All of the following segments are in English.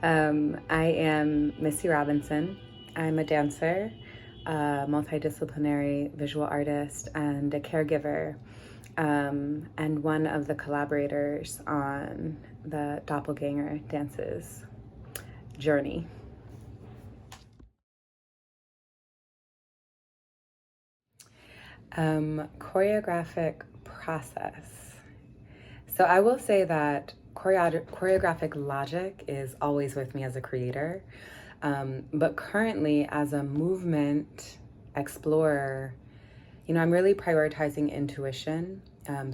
I am Myssi Robinson. I'm a dancer, a multidisciplinary visual artist, and a caregiver, and one of the collaborators on the Doppelgänger Dances journey. Choreographic process. So I will say that choreographic logic is always with me as a creator. But currently, as a movement explorer, I'm really prioritizing intuition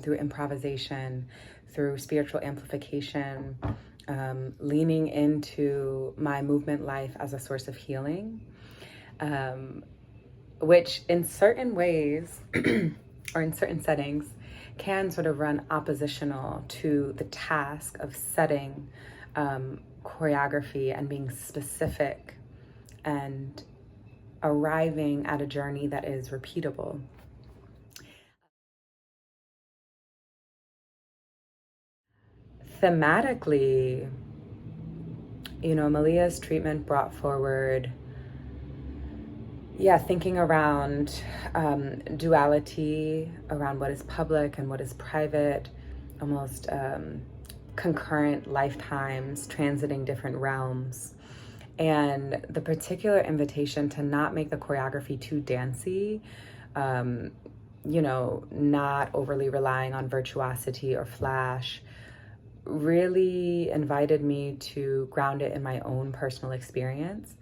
through improvisation, through spiritual amplification, leaning into my movement life as a source of healing, which in certain ways or in certain settings can sort of run oppositional to the task of setting choreography and being specific and arriving at a journey that is repeatable. Thematically, Melia's treatment brought forward, thinking around duality, around what is public and what is private, almost concurrent lifetimes transiting different realms. And the particular invitation to not make the choreography too dancey, not overly relying on virtuosity or flash, really invited me to ground it in my own personal experience,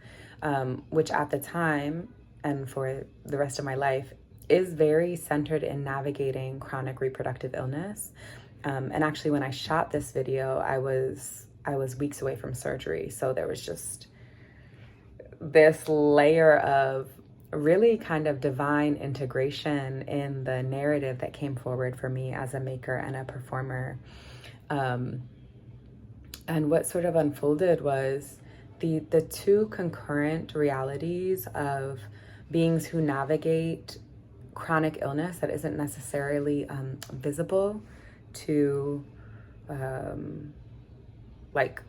which at the time and for the rest of my life is very centered in navigating chronic reproductive illness. And actually, when I shot this video, I was weeks away from surgery. So there was just this layer of really kind of divine integration in the narrative that came forward for me as a maker and a performer. And what sort of unfolded was the two concurrent realities of beings who navigate chronic illness that isn't necessarily visible to like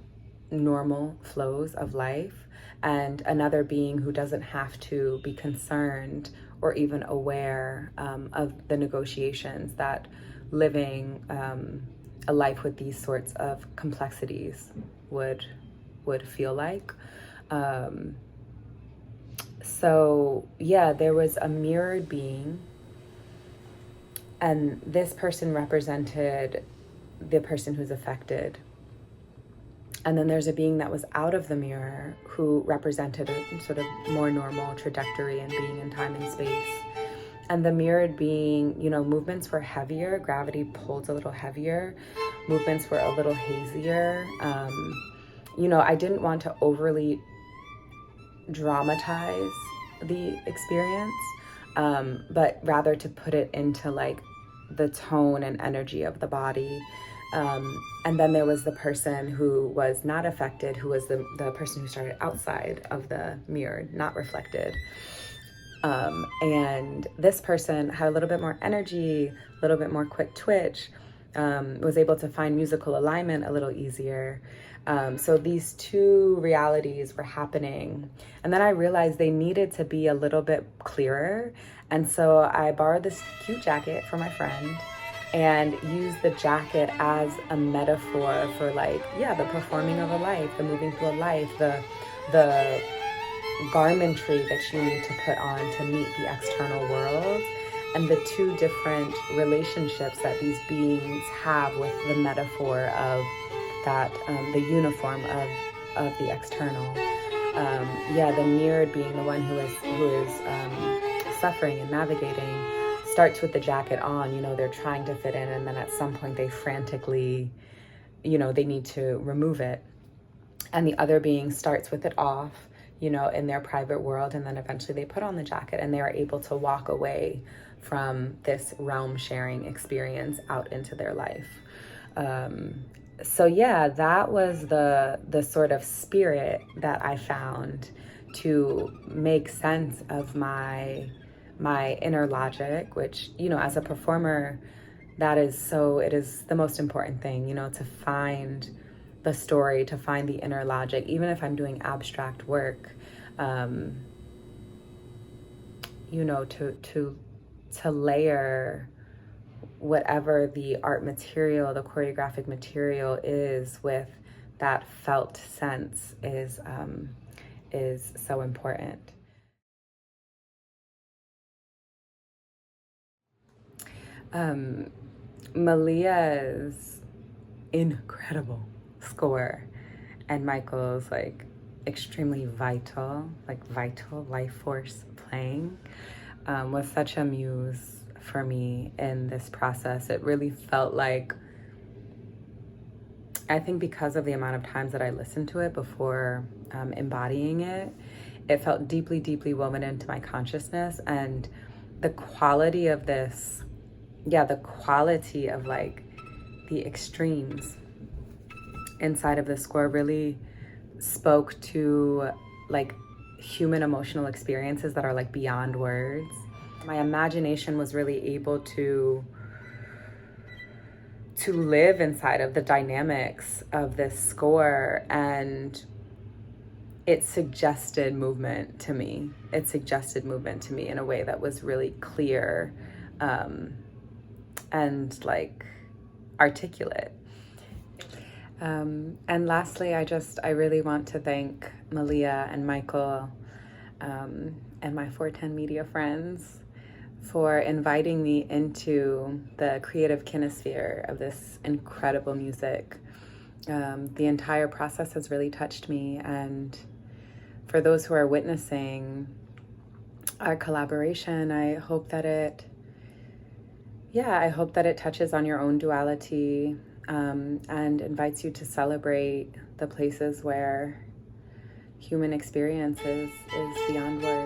normal flows of life, and another being who doesn't have to be concerned or even aware of the negotiations that living a life with these sorts of complexities would feel like. So there was a mirrored being, and this person represented the person who's affected. And then there's a being that was out of the mirror who represented a sort of more normal trajectory and being in time and space. And the mirrored being, movements were heavier, gravity pulled a little heavier, movements were a little hazier. I didn't want to overly dramatize the experience, but rather to put it into like the tone and energy of the body. And then there was the person who was not affected, who was the person who started outside of the mirror, not reflected. And this person had a little bit more energy, a little bit more quick twitch, was able to find musical alignment a little easier. So these two realities were happening. And then I realized they needed to be a little bit clearer. And so I borrowed this cute jacket from my friend and used the jacket as a metaphor for the performing of a life, the moving through a life, the garmentry that you need to put on to meet the external world, and the two different relationships that these beings have with the metaphor of that, the uniform of the external. The mirrored being, the one who is suffering and navigating, starts with the jacket on. They're trying to fit in, and then at some point they frantically, they need to remove it. And the other being starts with it off, in their private world, and then eventually they put on the jacket and they are able to walk away from this realm sharing experience out into their life. That was the sort of spirit that I found to make sense of my inner logic, which, as a performer, it is the most important thing, to find the story, to find the inner logic, even if I'm doing abstract work, you know, to layer whatever the art material, the choreographic material is with that felt sense is so important. Melia's incredible score and Michael's like extremely vital life force playing was such a muse for me in this process. It really felt like, I think because of the amount of times that I listened to it before embodying it, it felt deeply, deeply woven into my consciousness. And the quality of this, the quality of like the extremes inside of the score really spoke to like human emotional experiences that are like beyond words. My imagination was really able to live inside of the dynamics of this score, and it suggested movement to me. It suggested movement to me in a way that was really clear and like articulate. And lastly, I really want to thank Melia and Michael and my 410 Media friends for inviting me into the creative kinesphere of this incredible music. The entire process has really touched me, and for those who are witnessing our collaboration, I hope that it touches on your own duality and invites you to celebrate the places where human experience is beyond words.